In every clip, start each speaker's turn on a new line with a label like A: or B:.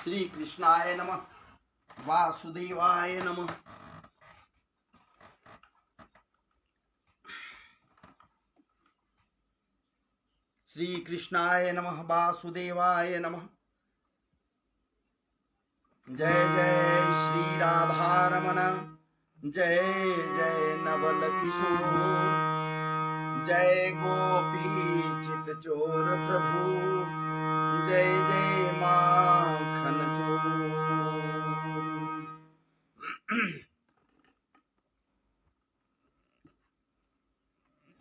A: श्री कृष्णाय नमः। वासुदेवाय नमः। श्री कृष्णाय नमः। वासुदेवाय नमः। जय जय श्री राधारमण, जय जय नवल किशोर, जय गोपी चित चोर प्रभु, जय जय माखन चोर।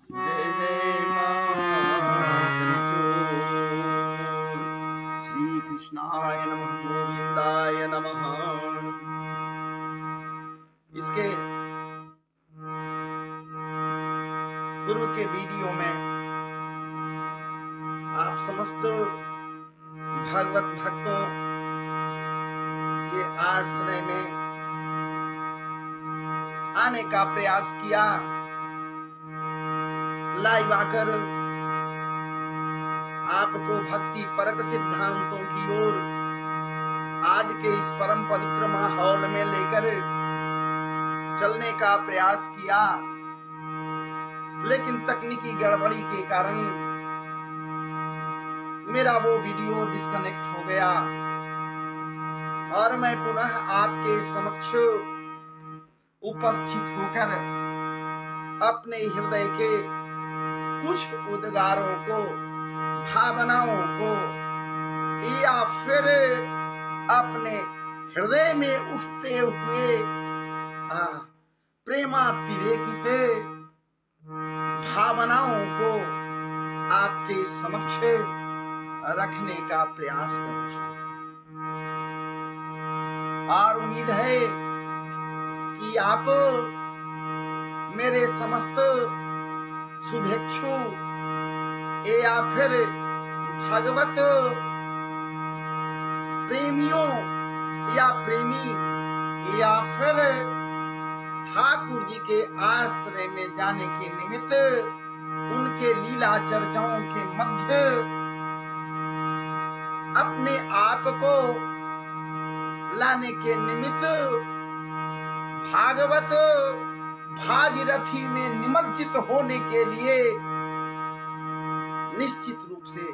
A: जय जय माखन चोर। श्री कृष्णाय नमः। गोविंदाय नमः। इसके पूर्व के वीडियो में आप समस्त भागवत भक्तों के आश्रय में आने का प्रयास किया, लाइव आकर आपको भक्ति परक सिद्धांतों की ओर आज के इस परम पवित्र माहौल में लेकर चलने का प्रयास किया, लेकिन तकनीकी गड़बड़ी के कारण मेरा वो वीडियो डिस्कनेक्ट हो गया और मैं पुनः आपके समक्ष उपस्थित होकर अपने हृदय के कुछ उद्गारों को, भावनाओं को या फिर अपने हृदय में उठते हुए प्रेमातिरेकित भावनाओं को आपके समक्ष रखने का प्रयास कर रहा हूं और उम्मीद है कि आप मेरे समस्त शुभेच्छु या फिर भगवत प्रेमियों या प्रेमी या फिर ठाकुर जी के आश्रय में जाने के निमित्त उनके लीला चर्चाओं के मध्य अपने आप को लाने के निमित्त भागवत भागीरथी में निमज्जित होने के लिए निश्चित रूप से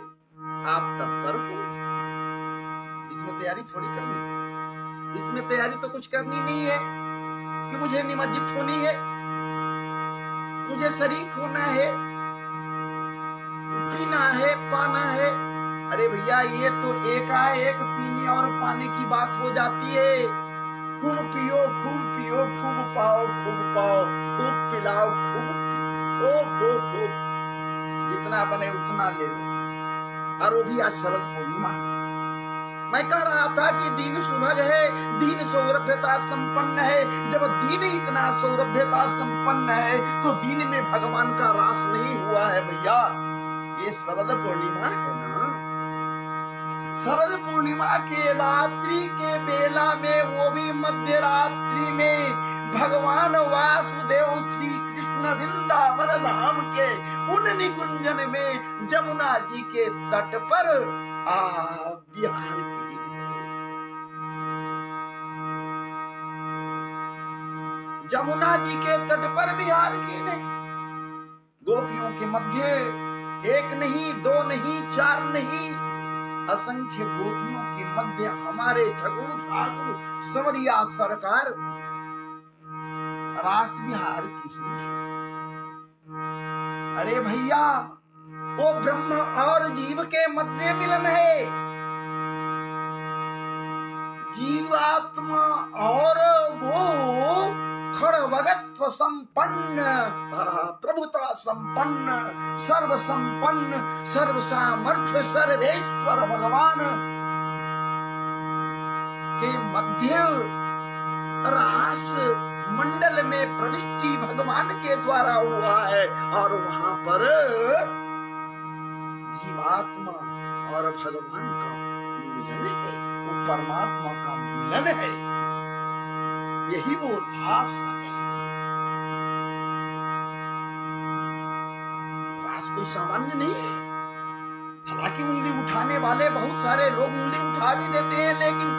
A: आप तत्पर होंगे। इसमें तैयारी थोड़ी करनी है, इसमें तैयारी तो कुछ करनी नहीं है कि मुझे निमज्जित होनी है, मुझे शरीक होना है, पीना है, पाना है। अरे भैया, ये तो एकाएक पीने और पाने की बात हो जाती है। खूब पियो, खूब पियो, खूब पाओ, खूब पाओ, खूब पिलाओ, खूब पियो, खूब जितना बने उतना ले लो। और वो भी आज शरद पूर्णिमा। मैं कह रहा था कि दीन सुभग है, दीन सौरभ्यता संपन्न है। जब दीन इतना सौरभ्यता संपन्न है तो दीन में भगवान का रास नहीं हुआ है भैया। ये शरद पूर्णिमा है ना। शरद पूर्णिमा के रात्रि के बेला में, वो भी मध्य रात्रि में, भगवान वासुदेव श्री कृष्ण वृंदावन धाम के उन निकुंजन में जमुना जी के तट पर विहार की जमुना जी के तट पर विहार की ने गोपियों के मध्य एक नहीं, दो नहीं, चार नहीं, असंख्य गोपियों के मध्य हमारे ठकुर ठाकुर संवरिया सरकार रास विहार की ही। अरे भैया, वो ब्रह्म और जीव के मध्य मिलन है। जीवात्मा और वो खड़वगत्व संपन्न, प्रभुता संपन्न, सर्व संपन्न, सर्व सामर्थ्य सर्वेश्वर भगवान के मध्य रास मंडल में प्रविष्टि भगवान के द्वारा हुआ है। और वहां पर जीवात्मा और भगवान का मिलन है, वो परमात्मा का मिलन है। यही वो रास है। रास कोई सामान्य नहीं है। बाकी उंगली उठाने वाले बहुत सारे लोग उंगली उठा भी देते हैं, लेकिन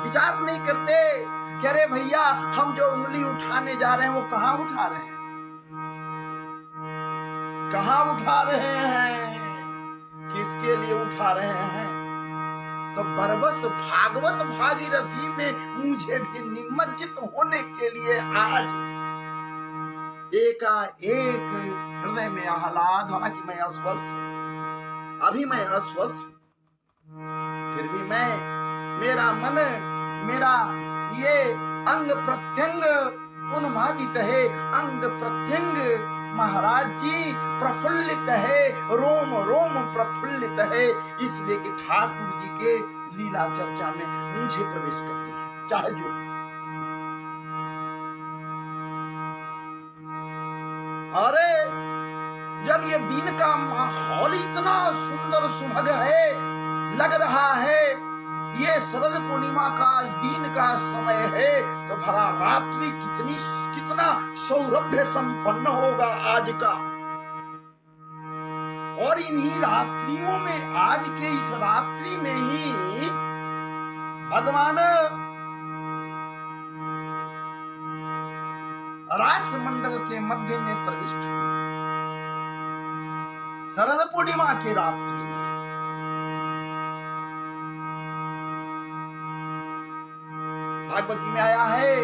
A: विचार नहीं करते कि अरे भैया हम जो उंगली उठाने जा रहे हैं वो कहां उठा रहे हैं, कहां उठा रहे हैं, किसके लिए उठा रहे हैं। तो बरबस भागवत भागीरथी में मुझे भी निमज्जित होने के लिए आज एकाएक हृदय में आह्लाद, हालांकि मैं अस्वस्थ हूं, अभी मैं अस्वस्थ हूं, फिर भी मेरा मन, मेरा ये अंग प्रत्यंग उन्मादित है, अंग प्रत्यंग महाराज जी प्रफुल्लित है, रोम रोम प्रफुल्लित है, इसलिए कि ठाकुर जी के लीला चर्चा में मुझे प्रवेश करती है, चाहे जो। अरे जब ये दिन का माहौल इतना सुंदर सुभग है, लग रहा है ये शरद पूर्णिमा का दिन का समय है, तो भला रात्रि कितना सौरभ्य संपन्न होगा आज का। और इन्हीं रात्रियों में, आज के इस रात्रि में ही भगवान रास मंडल के मध्य में प्रविष्ट हुए, शरद पूर्णिमा की रात्रि में। भागवत जी में आया है,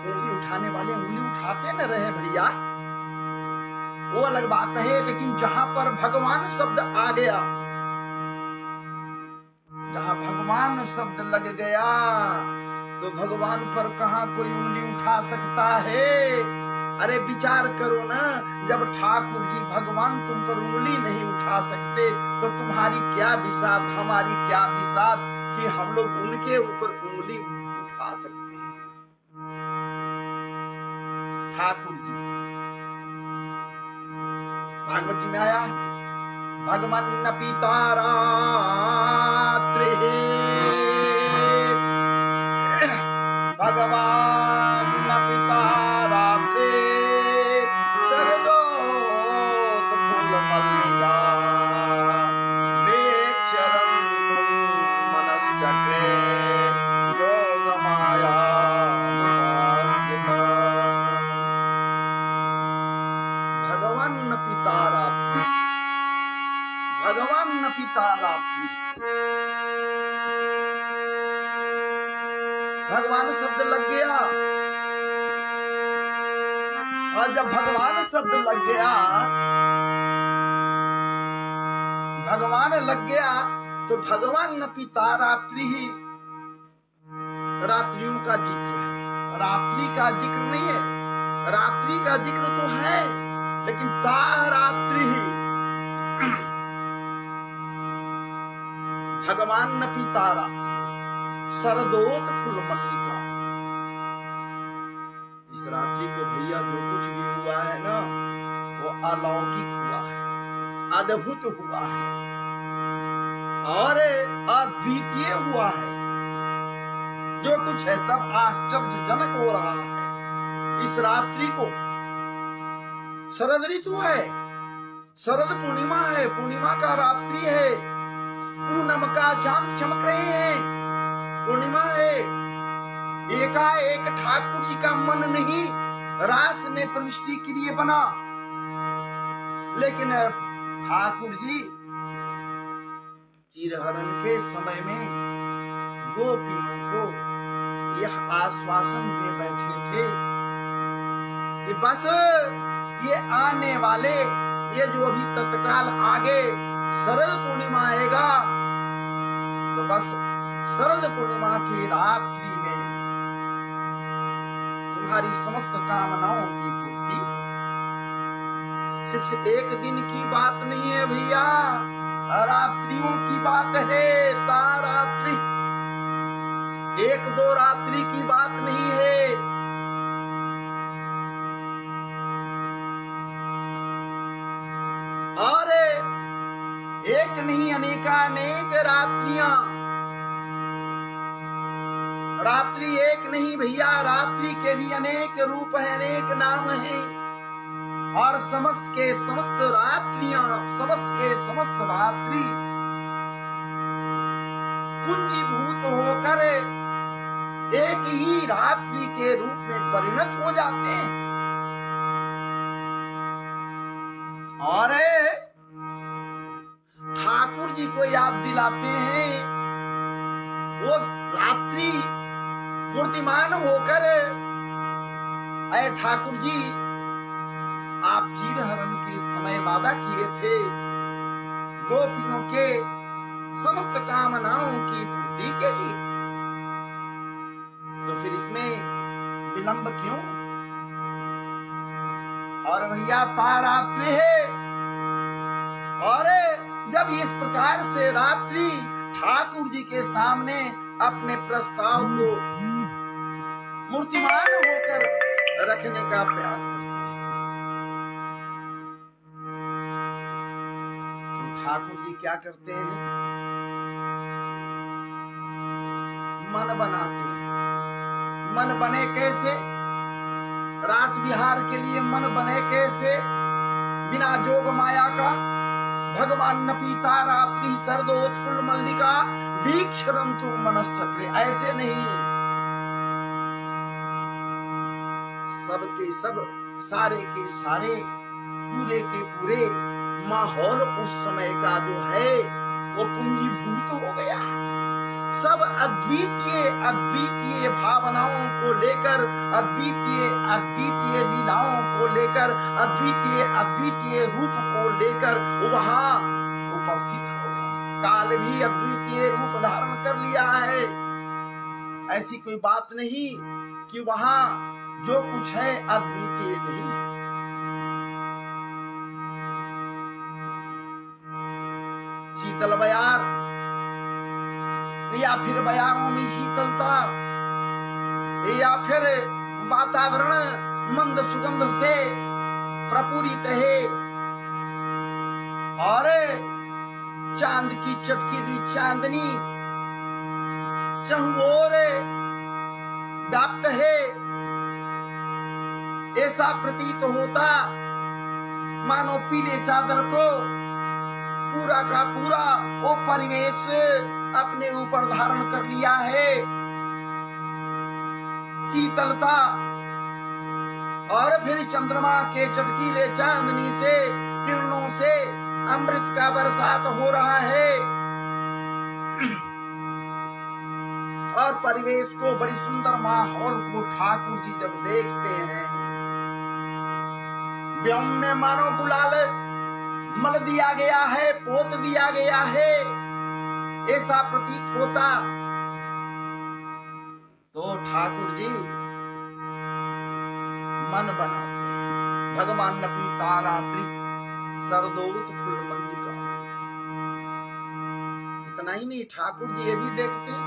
A: उंगली उठाने वाले उंगली उठाते न रहे भैया, वो अलग बात है, लेकिन जहां पर भगवान शब्द आ गया, जहां भगवान शब्द लग गया, तो भगवान पर कहां कोई उंगली उठा सकता है। अरे विचार करो ना, जब ठाकुर जी भगवान तुम पर उंगली नहीं उठा सकते, तो तुम्हारी क्या विसात, हमारी क्या विसात कि हम लोग उनके ऊपर उंगली उठा सकते हैं। ठाकुर जी, भागवत जी में आया, भगवान न पिता रात्रि, भगवान न पिता रात्रि, शरदोत फूल मल्लिका, वेक्षरन्तुं मनश्चक्रे, योग माया उपास्यता। भगवान न पिता रात्रि, भगवान न पिता रात्रि, भगवान शब्द लग गया। और जब भगवान शब्द लग गया, भगवान लग गया, तो भगवान न पिता रात्रि ही, रात्रियों का जिक्र है, रात्रि का जिक्र नहीं है, रात्रि का जिक्र तो है, लेकिन ता रात्रि ही, भगवान न पिता रात्रि, शरदोत फूल मल्लिका। इस रात्रि को भैया जो कुछ भी हुआ है ना, वो अलौकिक हुआ है, अद्भुत हुआ है और अद्वितीय हुआ है। जो कुछ है सब आश्चर्यजनक हो रहा है। इस रात्रि को शरद ऋतु है, शरद पूर्णिमा है, पूर्णिमा का रात्रि है, पूनम का चांद चमक रहे हैं, पूर्णिमा है। एकाएक ठाकुर जी का मन नहीं रास में प्रविष्टि के लिए बना, लेकिन ठाकुर जी चिरहरण के समय में गोपियों को यह आश्वासन दे बैठे थे कि बस ये आने वाले, ये जो अभी तत्काल आगे शरद पूर्णिमा आएगा, तो बस शरद पूर्णिमा की रात्रि में तुम्हारी समस्त कामनाओं की पूर्ति। सिर्फ एक दिन की बात नहीं है भैया, रात्रियों की बात है, तारात्रि, एक दो रात्रि की बात नहीं है। और एक नहीं अनेकानेक रात्रियां, रात्रि एक नहीं भैया, रात्रि के भी अनेक रूप है, अनेक नाम है। और समस्त के समस्त रात्रियां, समस्त के समस्त रात्रि पुंजीभूत होकर एक ही रात्रि के रूप में परिणत हो जाते हैं। और ठाकुर जी को याद दिलाते हैं, वो रात्रि मूर्तिमान होकर, अय ठाकुर जी आप चीरहरण के समय वादा किए थे गोपियों के समस्त कामनाओं की पूर्ति के लिए, तो फिर इसमें विलंब क्यों? और भैया रात्रि है, और जब इस प्रकार से रात्रि ठाकुर जी के सामने अपने प्रस्ताव को मूर्तिमान होकर रखने का प्रयास करते हैं, तो ठाकुर जी क्या करते हैं? मन बनाते हैं। मन बने कैसे? रास विहार के लिए मन बने कैसे? बिना जोग माया का भगवान न पीता रात्रि सर्दोत्फुल्ल मल्लिका वीक्षरन्तु मनश्चक्रे, ऐसे नहीं। सब के सब, सारे के सारे, पूरे के पूरे माहौल उस समय का जो है वो पूंजीभूत हो गया। सब अद्वितीय अद्वितीय भावनाओं को लेकर, अद्वितीय अद्वितीय लीलाओं को लेकर, अद्वितीय अद्वितीय रूप को लेकर वहां उपस्थित हो गए। काल भी अद्वितीय रूप धारण कर लिया है। ऐसी कोई बात नहीं कि वहां जो कुछ है अद्वितीय नहीं। शीतल बयार या फिर बयारों में शीतलता, या फिर वातावरण मंद सुगंध से प्रपूरित है, और चांद की चटकीली चांदनी चहुओर व्याप्त है, ऐसा प्रतीत होता मानो पीले चादर को पूरा का पूरा वो परिवेश अपने ऊपर धारण कर लिया है। शीतलता, और फिर चंद्रमा के चटकीले चांदनी से किरणों से अमृत का बरसात हो रहा है, और परिवेश को, बड़ी सुंदर माहौल को ठाकुर जी जब देखते हैं, व्योम में मानो गुलाल मल दिया गया है, पोत दिया गया है, ऐसा प्रतीत होता। तो ठाकुर जी मन बनाते, भगवान न पीता रात्रि सर्दोत्फुल्ल मल्लिका। इतना ही नहीं, ठाकुर जी ये भी देखते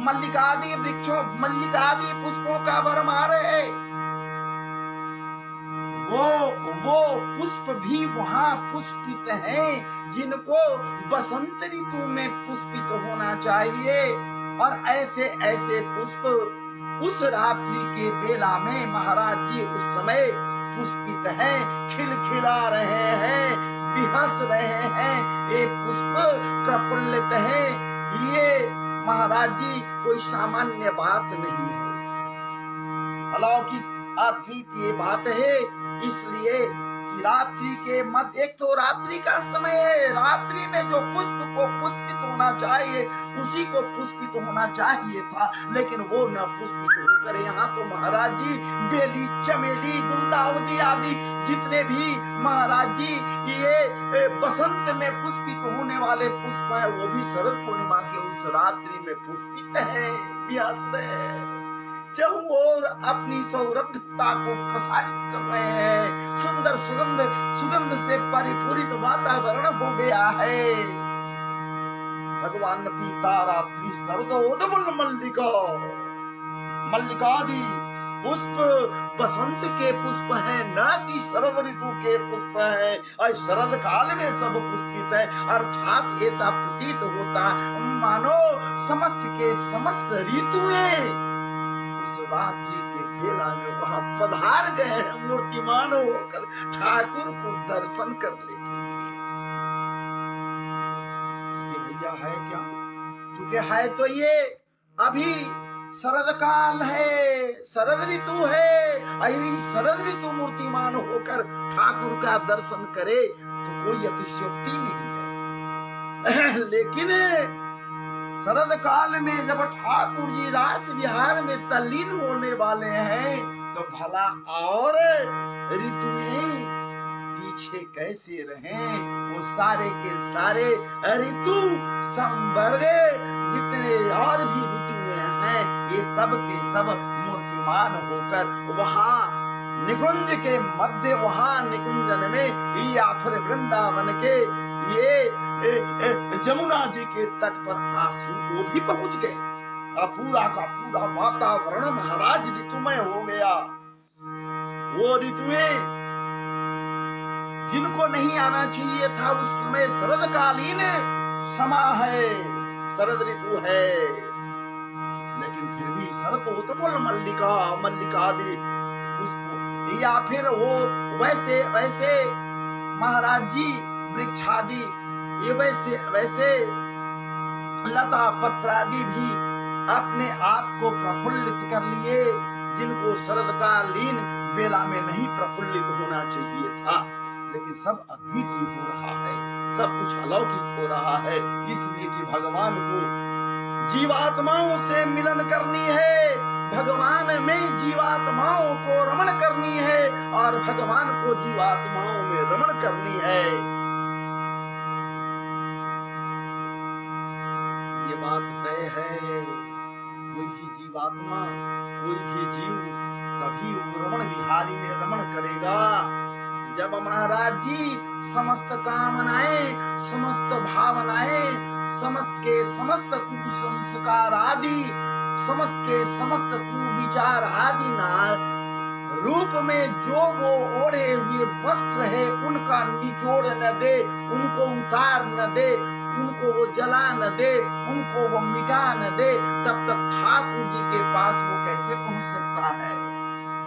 A: मल्लिकादि वृक्षों, मल्लिकादि पुष्पों का बरमार है, वो पुष्प भी वहां पुष्पित हैं जिनको बसंत ऋतु में पुष्पित होना चाहिए। और ऐसे ऐसे पुष्प उस रात्रि के बेला में महाराज जी उस समय पुष्पित हैं, खिलखिला रहे हैं, बिहस रहे हैं, ये पुष्प प्रफुल्लित हैं। ये महाराज जी कोई सामान्य बात नहीं है, अलौकिक अद्वितीय बात है। इसलिए कि रात्रि के मध्य, एक तो रात्रि का समय है, रात्रि में जो पुष्प को पुष्पित होना चाहिए उसी को पुष्पित होना चाहिए था, लेकिन वो न पुष्पित होकर यहाँ तो महाराज जी बेली, चमेली, गुलदाउदी आदि जितने भी महाराज जी ये बसंत में पुष्पित होने वाले पुष्प है, वो भी शरद पूर्णिमा के उस रात्रि में पुष्पित है। चहुओर अपनी सौरभता को प्रसारित कर रहे हैं, सुंदर सुगंध से परिपूरित वातावरण हो गया है। भगवान पीता रात्रि सर्दोत्फुल्ल मल्लिका, मल्लिकादि पुष्प बसंत के पुष्प हैं, न कि शरद ऋतु के पुष्प हैं, और शरद काल में सब पुष्पित है। अर्थात ऐसा प्रतीत होता मानो समस्त के समस्त ऋतुएं उस रात्रि के बेला में वहां पधार गए हैं मूर्तिमान होकर ठाकुर को दर्शन करने के लिए। भैया है क्या? चूंकि है तो ये अभी शरद काल है, शरद ऋतु है, यदि शरद ऋतु मूर्तिमान होकर ठाकुर का दर्शन करे तो कोई अतिशयोक्ति नहीं है। लेकिन शरद काल में जब ठाकुर जी रास विहार में तल्लीन होने वाले हैं तो भला और ऋतुएं पीछे कैसे रहें? वो सारे के सारे ऋतु संवर्ग जितने और भी ऋतुएं हैं ये सब के सब मूर्तिमान होकर वहां निकुंज के मध्य, वहां निकुंजन में या फिर वृंदावन के ये जमुना जी के तट पर आसीन वो भी पहुंच गए। अब पूरा का पूरा वातावरण महाराज ऋतुमय हो गया। वो ऋतुएं जिनको नहीं आना चाहिए था उस समय शरदकालीन समा है, शरद ऋतु है, लेकिन फिर भी शरदोत्पल मल्लिका मल्लिकादि पुष्प या फिर वो वैसे वैसे महाराज जी वृक्षादि ये वैसे वैसे लता पत्रादि भी अपने आप को प्रफुल्लित कर लिए जिनको शरदकालीन बेला में नहीं प्रफुल्लित होना चाहिए था। लेकिन सब अद्वितीय हो रहा है, सब कुछ अलौकिक हो रहा है, इसलिए कि भगवान को जीवात्माओं से मिलन करनी है, भगवान में जीवात्माओं को रमण करनी है और भगवान को जीवात्माओं में रमण करनी है। ये बात तय है। कोई भी जीवात्मा, कोई भी जीव तभी वो रमण विहारी में रमण करेगा जब महाराज जी समस्त कामनाएं, समस्त भावनाएं, समस्त के समस्त कुसंस्कार आदि, समस्त के समस्त कुविचार आदि ना रूप में जो वो ओढ़े हुए वस्त्र है उनका निचोड़ न दे, उनको उतार न दे, उनको वो जला न दे, उनको वो मिटा न दे, तब तक ठाकुर जी के पास वो कैसे पहुंच सकता है?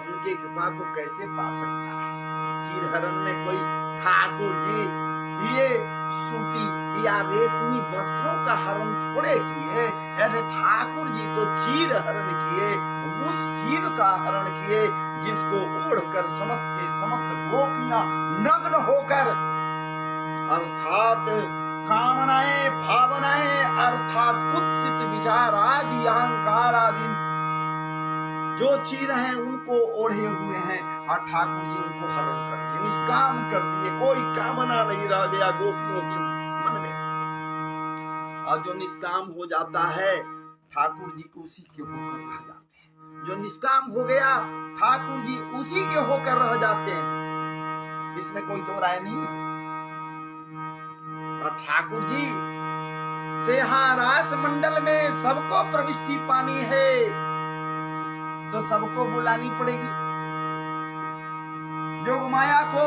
A: उनकी कृपा को कैसे पा सकता है? चीरहरण में कोई ठाकुर जी ये सूती या रेशमी वस्त्रों का हरण थोड़े किए, अरे ठाकुर जी तो चीर हरण किए, उस चीर का हरण किए जिसको ओढ़कर समस्त के समस्त गोपियां नग्न होकर अर्थात कामनाएं, भावनाएं, अर्थात कुत्सित विचार आदि, अहंकार आदि जो चीर हैं उनको ओढ़े हुए हैं और ठाकुर जी उनको हरण कर दिए, निष्काम कर दिए, कोई कामना नहीं रह गया गोपियों के मन में। और जो निष्काम हो जाता है ठाकुर जी उसी के होकर रह जाते हैं। जो निष्काम हो गया ठाकुर जी उसी के होकर रह जाते हैं, इसमें कोई दो राय नहीं है। और ठाकुर जी से यहाँ रास मंडल में सबको प्रविष्टि पानी है तो सबको बुलानी पड़ेगी। जोग माया को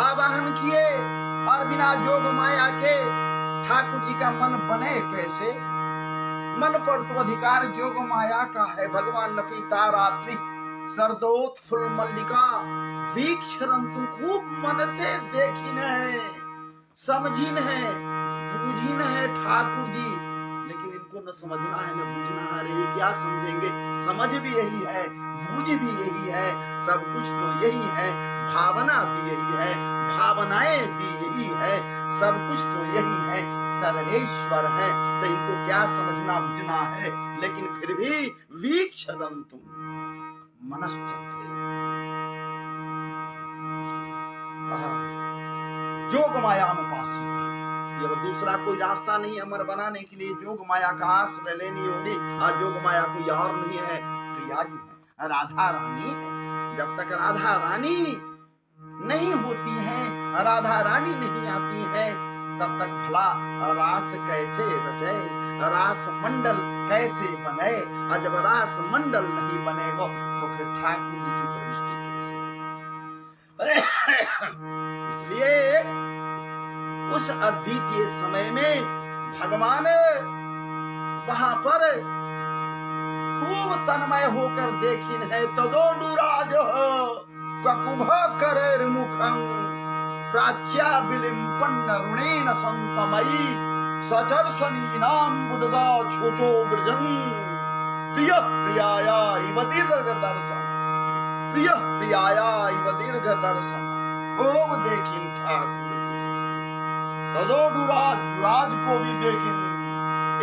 A: आवाहन किए और बिना जोग माया के ठाकुर जी का मन बने कैसे? मन पर तो अधिकार जोग माया का है। भगवान न पीता रात्रि सरदोत्फुल्ल मल्लिका वीक्षरंतु, खूब मन से देखिन है, समझिन है, बूझिन है ठाकुर जी, लेकिन इनको न समझना है न बूझना है। अरे क्या समझेंगे? समझ भी यही है, बूझ भी यही है, सब कुछ तो यही है, भावना भी यही है, भावनाएं भी यही है, सब कुछ तो यही है, सर्वेश्वर है। तो इनको क्या समझना बूझना है? लेकिन फिर भी वीक्षरंतु मनश्चक्रे जोग माया में उपासित। अब दूसरा कोई रास्ता नहीं है अमर बनाने के लिए, जोग माया का आश्रय लेनी होगी। और जोग माया कोई और नहीं है, प्रिया जी है, राधा रानी है। जब तक राधा रानी नहीं होती है, राधा रानी नहीं आती है, तब तक भला रास कैसे रचे, रास मंडल कैसे बने? और जब रास मंडल नहीं बनेगा तो फिर ठाकुर जी की प्रविष्टि कैसे? इसलिए उस अद्वितीय समय में भगवान वहां पर खूब तन्मय होकर देखिन है तदोडुराज ककुभ करेर मुखं प्राच्या विलिम्पन्न ऋणेन संतमयी सचर्षणीनां बुदगा छोचो ब्रजं प्रिय प्रियाया इव दीर्घ दर्शन प्रिय प्रियाया इव दीर्घ दर्शन खूब देखिन ठाकुर तदोडुराज राज को भी देखिन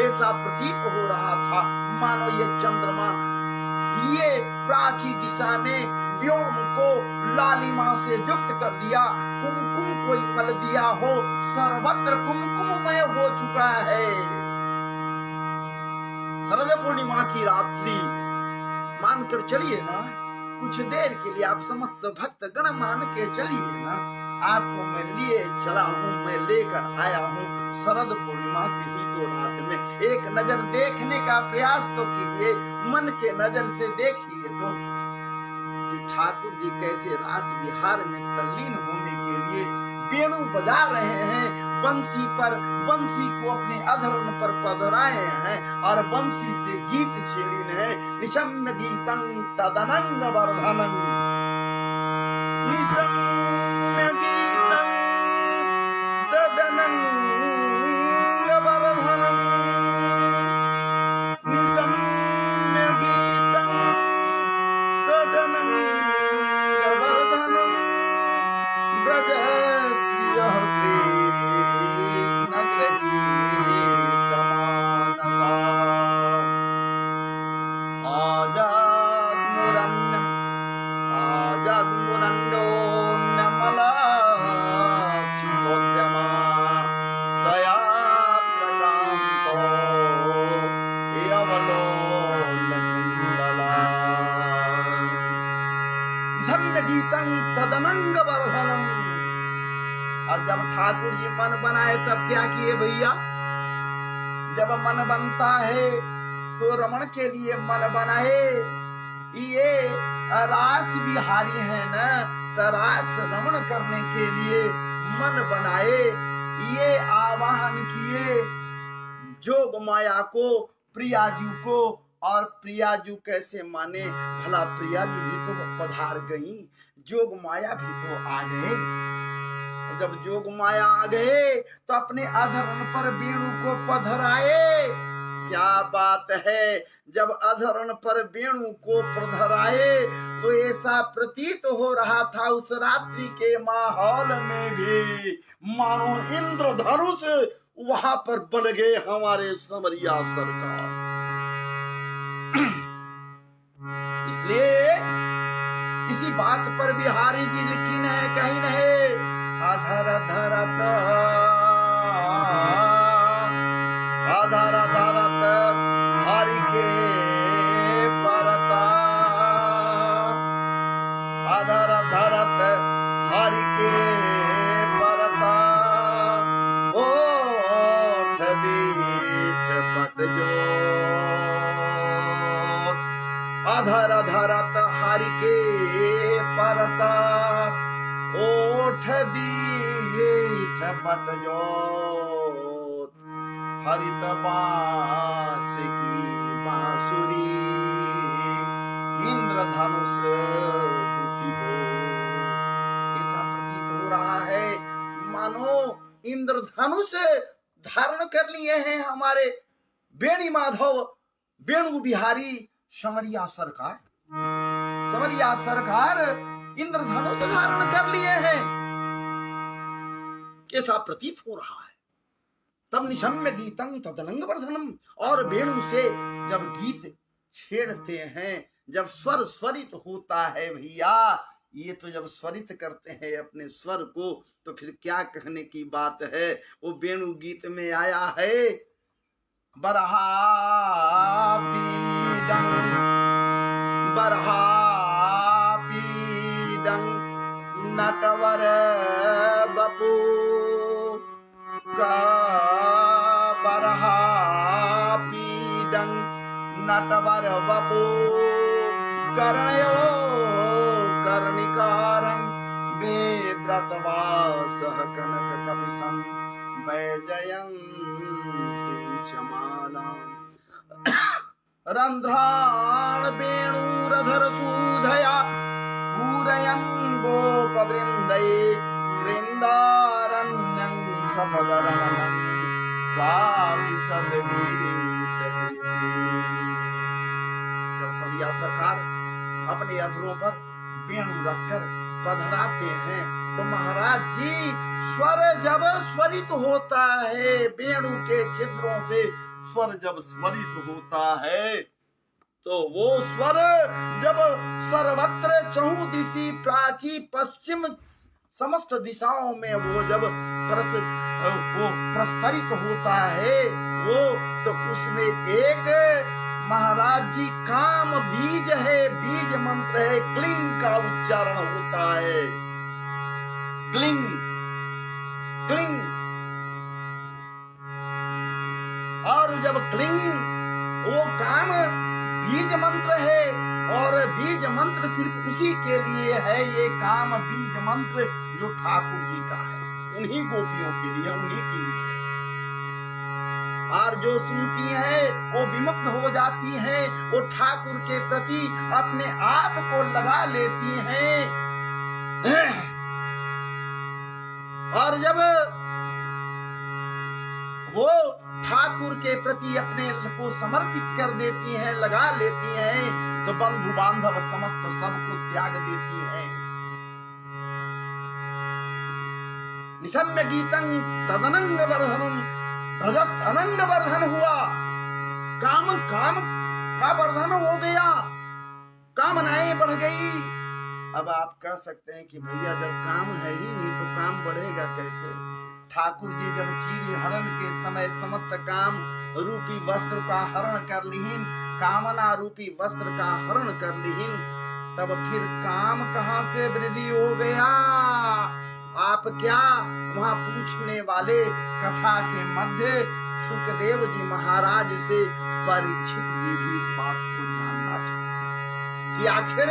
A: ऐसा प्रतीत हो रहा था मानो ये चंद्रमा ये प्राची दिशा में व्योम को लालिमा से युक्त कर दिया, कुमकुम को मल दिया हो, सर्वत्र कुमकुममय हो चुका है। शरद पूर्णिमा की रात्रि मानकर चलिए ना, कुछ देर के लिए आप समस्त भक्त गण मान के चलिए ना, आपको मैं लिए चला हूँ, मैं लेकर आया हूँ शरद पूर्णिमा की ही तो रात में। एक नजर देखने का प्रयास तो कीजिए, मन के नजर से देखिए तो कि ठाकुर जी कैसे रास विहार में तल्लीन होने के लिए वेणु बजा रहे हैं, बंसी पर बंसी को अपने अधरण पर पधराए हैं और बंसी से गीत छेड़िन है। निशम्य गीतं तदनंग वर्धनं, निशम्य गीतं तदनंग वर्धनं, निशम्य गीतं तदनंग वर्धनं, ब्रज स्त्रियः कृष्ण गृहीत मानसा, आजाग्मुरन्नोन्नमलाक्षितोद्यमा सयात्रकान्तो यवलोलकुण्डला, निशम्य गीतं तदनंग वर्धनं। और जब ठाकुर जी मन बनाए तब क्या किए भैया? जब मन बनता है तो रमण के लिए मन बनाए, ये रास बिहारी है न, तरास रमण करने के लिए मन बनाए, ये आवाहन किए जोग माया को, प्रियाजू को। और प्रियाजू कैसे माने? भला प्रियाजू भी तो पधार गई, जोग माया भी तो आ गए। जब जोग माया आ गए तो अपने अधरण पर वेणु को पधराए। क्या बात है! जब अधरण पर वेणु को पधराए तो ऐसा प्रतीत हो रहा था उस रात्रि के माहौल में भी मानो इंद्रधनुष वहां पर बन गए हमारे समरिया सरकार। इसलिए इसी बात पर बिहारी जी लिखी है, कहीं नहीं अधर धरत अधर धरत हरि के परता, अधर धरत हरि के परता, ओठ दीठ पट जो, अधर धरत हरि के परता, ओठ दीठ पट जो, हरित बांस की बांसुरी, इंद्रधनुष दूती हो। ऐसा प्रतीत हो रहा है मानो इंद्रधनुष धारण कर लिए हैं हमारे बेणी माधव वेणु बिहारी समरिया सरकार। समरिया सरकार इंद्रधनुष धारण कर लिए हैं, ऐसा प्रतीत हो रहा है। तब निशम्य गीतं तदनंग वर्धनम, और वेणु से जब गीत छेड़ते हैं, जब स्वर स्वरित होता है भैया, ये तो जब स्वरित करते हैं अपने स्वर को तो फिर क्या कहने की बात है। वो वेणु गीत में आया है बरहा पीडं, बरहा पीडं नटवर बपू का, बरहा पीडं नटवर बपू कर्णयो कर्णिकारं बेव्रतवासः कनक कपिशं वैजयन्तीं शमालाम्। रंध्राण वेणुरधर सूधया पूरयं गोपवृन्दये वृन्दारण्यं सपदरमणं स्वामिसद्गीतकृति। जब सरिया सरकार अपने अधरों पर वेणु रखकर पधराते हैं तो महाराज जी स्वर जब स्वरित होता है, वेणु के छिद्रों से स्वर जब स्वरित होता है तो वो स्वर जब सर्वत्र चहुदिशी प्राची पश्चिम समस्त दिशाओं में वो जब प्रस्तरित होता है वो, तो उसमें एक महाराज जी काम बीज है, बीज मंत्र है, क्लिंग का उच्चारण होता है। Cling cling. और जब क्लिंग वो काम बीज मंत्र है, और बीज मंत्र सिर्फ उसी के लिए है, ये काम बीज मंत्र जो ठाकुर जी का है, उन्हीं गोपियों के लिए, उन्हीं के लिए। और जो सुनती हैं वो विमुक्त हो जाती हैं, वो ठाकुर के प्रति अपने आप को लगा लेती हैं। और जब वो ठाकुर के प्रति अपने को समर्पित कर देती हैं, लगा लेती हैं, तो बंधु बांधव समस्त सबको त्याग देती हैं। निशम्य गीतं तदनंग वर्धनम, रजस्त अनंग वर्धन हुआ, काम काम का वर्धन हो गया, कामनाएं बढ़ गई। अब आप कह सकते हैं कि भैया जब काम है ही नहीं तो काम बढ़ेगा कैसे? ठाकुर जी जब चीर हरण के समय समस्त काम रूपी वस्त्र का हरण कर लिहिन, कामना रूपी वस्त्र का हरण कर लिहिन, तब फिर काम कहां से वृद्धि हो गया? आप क्या वहां पूछने वाले कथा के मध्य सुखदेव जी महाराज से परीक्षित जी भी इस बात को जानना चाहते कि आखिर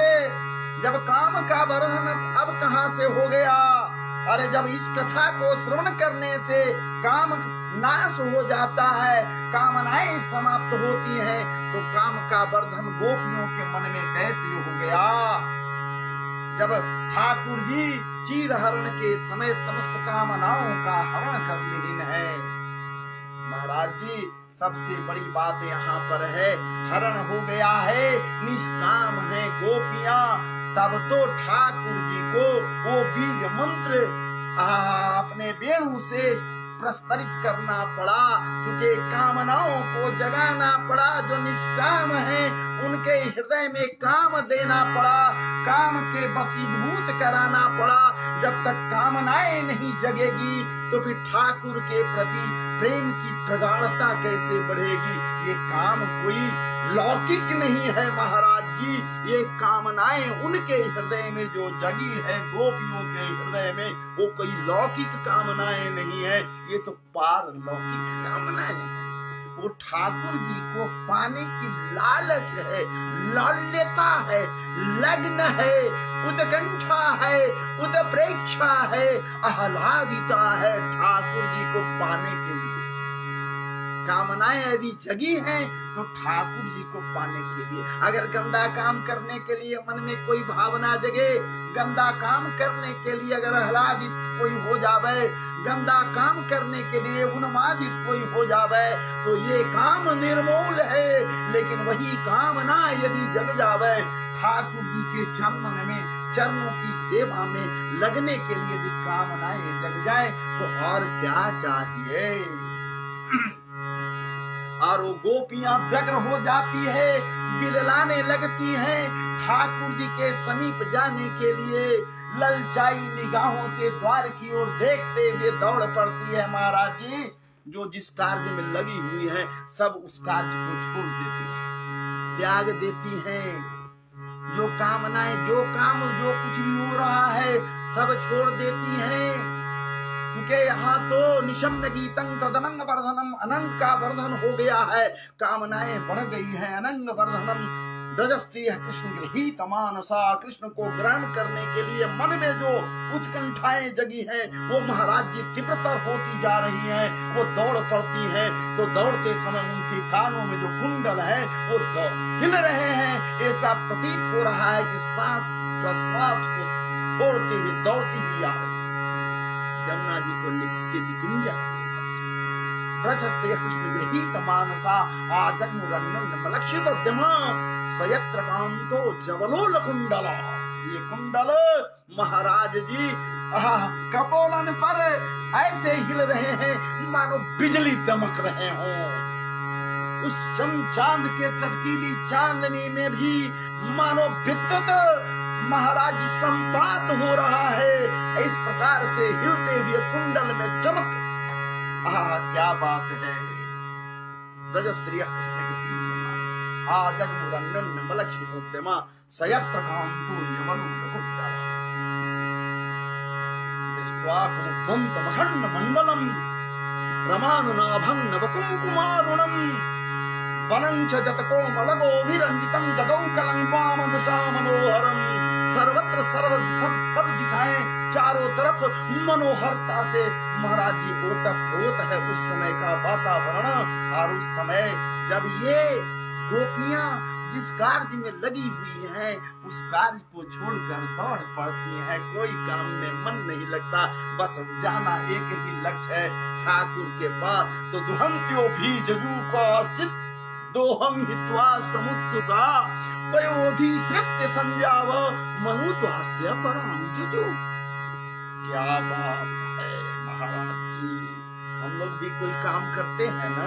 A: जब काम का वर्णन अब कहां से हो गया? अरे जब इस कथा को श्रवण करने से काम नाश हो जाता है, कामनाएं समाप्त होती हैं, तो काम का वर्धन गोपियों के मन में कैसे हो गया? जब ठाकुर जी चीर हरण के समय समस्त कामनाओं का हरण कर लीन है। महाराज जी सबसे बड़ी बात यहाँ पर है, हरण हो गया है, निष्काम है गोपियां, तब तो ठाकुर जी को वो बीज मंत्र अपने वेणु से प्रस्तरित करना पड़ा, चूंकि कामनाओं को जगाना पड़ा। जो निष्काम है उनके हृदय में काम देना पड़ा, काम के वशीभूत कराना पड़ा। जब तक कामनाएं नहीं जगेगी तो फिर ठाकुर के प्रति प्रेम की प्रगाढ़ता कैसे बढ़ेगी? ये काम कोई लौकिक नहीं है महाराज जी, ये कामनाएं उनके हृदय में जो जगी है, गोपियों के हृदय में, वो कोई लौकिक कामनाएं नहीं है, ये तो पारलौकिक कामनाएं हैं। वो ठाकुर जी को पाने की लालच है, लाल्यता है, लग्न है, उत्कंठा है, उत्प्रेक्षा है, आह्लादिता है ठाकुर जी को पाने के लिए। कामनाएं यदि जगी हैं तो ठाकुर जी को पाने के लिए। अगर गंदा काम करने के लिए मन में कोई भावना जगे, गंदा काम करने के लिए अगर आह्लादित कोई हो जावे, गंदा काम करने के लिए उन्मादित कोई हो जावे, तो ये काम निर्मूल है। लेकिन वही कामना यदि जग जावे, ठाकुर जी के चरणों की सेवा में लगने के लिए यदि कामनाएं जग जाए तो और क्या चाहिए? और वो गोपियां व्यग्र हो जाती है, बिललाने लगती हैं, ठाकुर जी के समीप जाने के लिए ललचाई निगाहों से द्वार की ओर देखते हुए दौड़ पड़ती है। महाराज जी जो जिस कार्य में लगी हुई है सब उस कार्य को छोड़ देती है, त्याग देती हैं। जो कामनाएं, जो काम, जो कुछ भी हो रहा है सब छोड़ देती हैं, क्योंकि यहाँ तो निशम्य गीतं तदनंग वर्धनम, अनंग का वर्धन हो गया है। कामनाएं बढ़ गई हैं, अनंग वर्धनम ब्रज स्त्री कृष्ण गृहीत मानसा, कृष्ण को ग्रहण करने के लिए मन में जो उत्कंठाएं जगी हैं वो महाराज जी तीव्रतर होती जा रही हैं। वो दौड़ पड़ती हैं तो दौड़ते समय उनके कानों में जो कुंडल है वो हिल रहे हैं। ऐसा प्रतीत हो रहा है कि सांस प्रश्वास को छोड़ते हुए दौड़ती हुई आ रही है। जमुना जी को नित्य निकुंजन कृष्ण गृहीत मानसा आजन्मुरन्नमलक्षितोद्यमा स्वयत्र कांतो जवलोल कुंडल। ये कुंडल महाराज जी कपोलन पर ऐसे हिल रहे हैं मानो बिजली दमक रहे हों। उस चांद के चटकीली चांदनी में भी मानो विद्युत महाराज संपात हो रहा है। इस प्रकार से हिलते हुए कुंडल में चमक, क्या बात है। ब्रज स्त्री कृष्ण गृहीत मानसा आजन्मुरन्नमलक्षितोद्यमा स्वयत्र कांतो जवलोल कुंडल दृष्ट्वा कुमुद्वन्तमखण्ड मण्डलम् रमानुनाभं नवकुङ्कुमारुणम् वनं च जतकोमलगोभिरञ्जितं जगौकलं वामदशा मनोहरम्। सर्वत्र सब दिशाएं चारों तरफ मनोहरता से महाराज जी ओतप्रोत है उस समय का वातावरण। और उस समय जब ये गोपियां जिस कार्य में लगी हुई हैं उस कार्य को छोड़कर दौड़ पड़ती हैं। कोई काम में मन नहीं लगता, बस जाना एक ही लक्ष्य है ठाकुर के पास। तो दुहंत्यो भी जजू को आसित दोहं हित्वा समुत्सुका पयोधि श्रुत्य संजाव मनु त्वास्य परां जुजु। क्या बात है महाराज जी। हम लोग भी कोई काम करते हैं ना,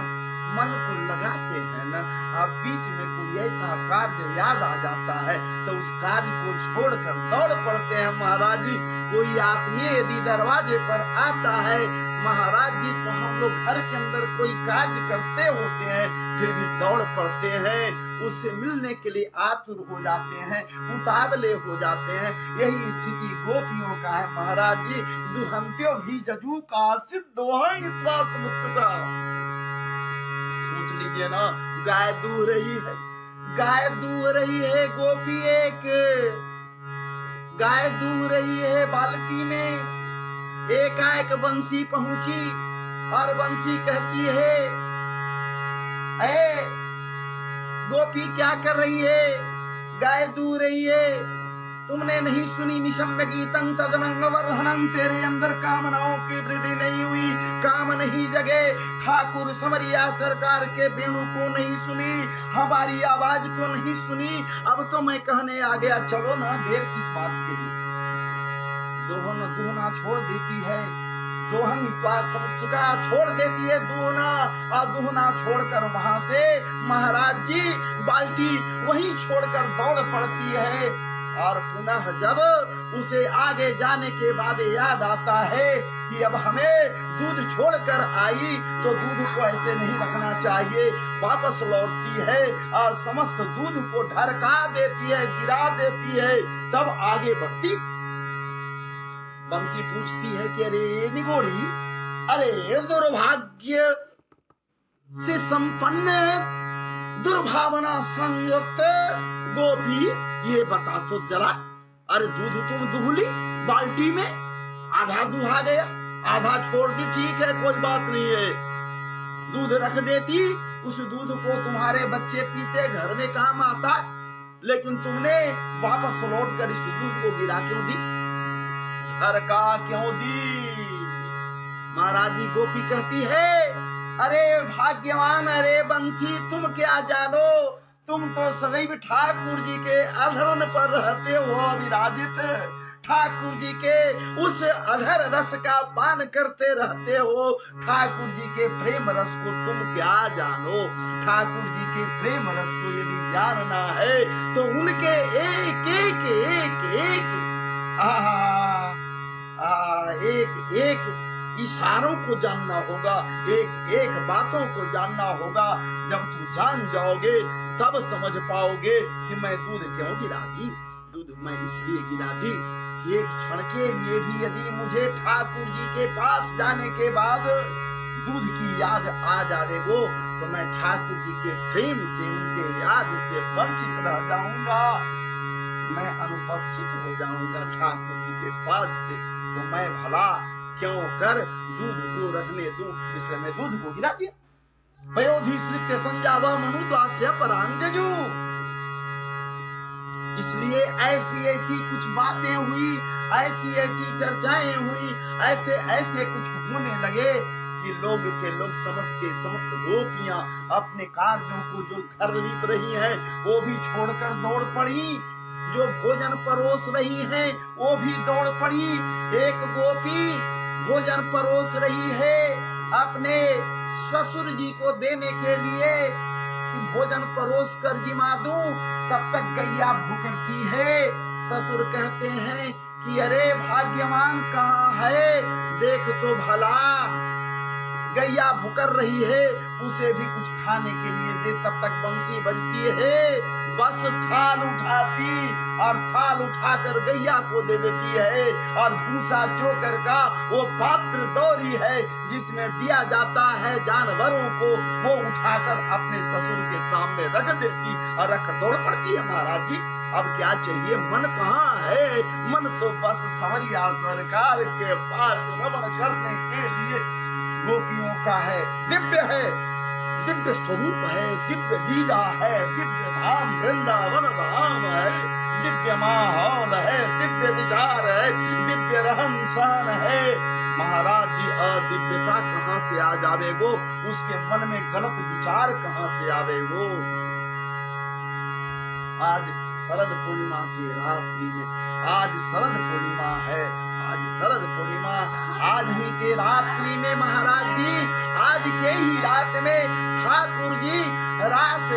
A: मन को लगाते हैं ना, अब बीच में कोई ऐसा कार्य याद आ जाता है तो उस कार्य को छोड़कर दौड़ पड़ते हैं महाराज जी। कोई आत्मीय यदि दरवाजे पर आता है महाराज जी तो हम लोग घर के अंदर कोई कार्य करते होते हैं फिर भी दौड़ पड़ते हैं, उससे मिलने के लिए आतुर हो जाते हैं, उतावले हो जाते हैं। यही स्थिति गोपियों का है महाराज जी। दुहंत्यो भी जजू का सिद्धोहित्वा समुत्सुका। सोच लीजिए ना, गाय दूह रही है, गाय दूह रही है, गोपी एक गाय दूह रही है बाल्टी में। एकाएक बंसी पहुंची और बंसी कहती है, ए गोपी क्या कर रही है? गाय दूह रही है, तुमने नहीं सुनी निशम्य गीतं तदनंग वर्धनं। तेरे अंदर कामनाओं की वृद्धि नहीं हुई, काम नहीं जगे, ठाकुर समरिया सरकार के वेणु को नहीं सुनी, हमारी आवाज को नहीं सुनी। अब तो मैं कहने आ गया, चलो ना, देर किस बात के लिए। दूहना छोड़ देती है, दोहन समुत्सुका छोड़ देती है दूहना, और दूहना छोड़कर वहां से महाराज जी बाल्टी वहीं छोड़कर दौड़ पड़ती है। और पुनः जब उसे आगे जाने के बाद याद आता है कि अब हमें दूध छोड़कर आई तो दूध को ऐसे नहीं रखना चाहिए, वापस लौटती है और समस्त दूध को ढरका देती है, गिरा देती है। तब आगे बढ़ती बंसी पूछती है कि अरे निगोड़ी, अरे दुर्भाग्य से संपन्न दुर्भावना संयुक्त गोपी, ये बता तो जरा, अरे दूध तुम दुहली बाल्टी में, आधा दुहा गया, आधा छोड़ दी, ठीक है कोई बात नहीं है, दूध रख देती, उस दूध को तुम्हारे बच्चे पीते, घर में काम आता, लेकिन तुमने वापस लौट कर इस दूध को गिरा क्यों दी, ढरका क्यों दी? महाराज जी गोपी कहती है, अरे भाग्यवान, अरे बंसी, तुम क्या जानो, तुम तो सदैव ठाकुर जी के अधरन पर रहते हो विराजित, ठाकुर जी के उस अधर रस का पान करते रहते हो, ठाकुर जी के प्रेम रस को तुम क्या जानो। ठाकुर जी के प्रेम रस को यदि जानना है तो उनके एक एक एक एक एक एक इशारों को जानना होगा, एक एक बातों को जानना होगा। जब तू जान जाओगे तब समझ पाओगे कि मैं दूध क्यों गिरा दी। दूध मैं इसलिए गिरा दी कि एक क्षण के लिए भी यदि मुझे ठाकुर जी के पास जाने के बाद दूध की याद आ जावे वो, तो मैं ठाकुर जी के प्रेम से, उनके याद से वंचित रह जाऊंगा, मैं अनुपस्थित हो जाऊंगा ठाकुर जी के पास से, तो मैं भला क्यों कर दूध को रखने दूं, इसलिए मैं दूध को गिरा दिया। पयोधिश्रित्य संजावा मनु दास्य परांजजु। इसलिए ऐसी ऐसी कुछ बातें हुई, ऐसी ऐसी चर्चाएं हुई, ऐसे ऐसे कुछ होने लगे कि लोग के लोग समस्त गोपियां अपने कार्यों को जो घर लीप रही हैं वो भी छोड़कर दौड़ पड़ी, जो भोजन परोस रही हैं वो भी दौड़ पड़ी। एक गोपी भोजन परोस रही है अपने ससुर जी को देने के लिए कि भोजन परोस कर जिमा दूं, तब तक गैया भूकरती है। ससुर कहते हैं कि अरे भाग्यवान कहाँ है, देख तो भला गैया भुकर रही है, उसे भी कुछ खाने के लिए दे। तब तक बंसी बजती है, बस थाल उठाती और थाल उठाकर गैया को दे देती है, और भूसा चोकर का वो पात्र दौरी है जिसमें दिया जाता है जानवरों को, वो उठाकर अपने ससुर के सामने रख देती और रख दौड़ पड़ती है। महाराज जी अब क्या चाहिए, मन कहाँ है, मन तो बस संवरिया सरकार के पास रमण करने के लिए गोपियों का है, दिव्य है, दिव्य स्वरूप है, दिव्य लीला है, दिव्य धाम वृंदावन धाम है, दिव्य माहौल है, दिव्य विचार है, दिव्य रहन सहन है। महाराज जी अदिव्यता कहाँ से आ जावेगो, उसके मन में गलत विचार कहाँ से आवेगो। आज शरद पूर्णिमा की रात्रि में, आज शरद पूर्णिमा है, आज शरद पूर्णिमा, आज ही के रात्रि में महाराज जी, आज के ही रात में ठाकुर जी रास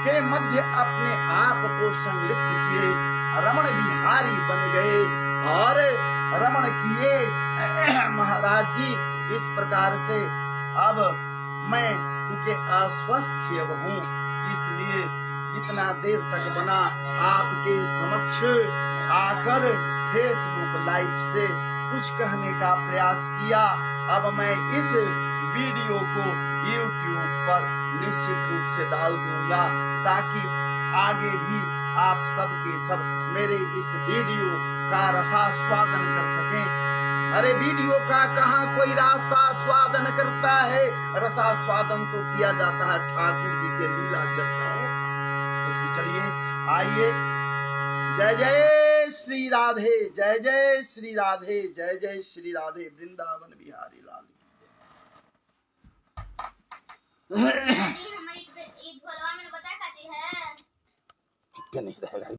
A: के मध्य अपने आप को संलिप्त किए, रमण बिहारी बन गए और रमण किए। महाराज जी इस प्रकार से अब मैं चूंकि अस्वस्थ हूँ, इसलिए जितना देर तक बना आपके समक्ष आकर फेसबुक लाइव से कुछ कहने का प्रयास किया। अब मैं इस वीडियो को YouTube पर निश्चित रूप से डाल दूंगा ताकि आगे भी आप सब के सब मेरे इस वीडियो का रसास्वादन कर सकें। अरे वीडियो का कहाँ कोई रसास्वादन करता है, रसास्वादन तो किया जाता है ठाकुर जी के लीला चर्चाओं। तो चलिए आइए, जय जय श्री राधे, जय जय श्री राधे, जय जय श्री राधे, वृंदावन बिहारी लाल
B: हमारी झोलवा में बताया काची है,
A: नहीं रहेगा।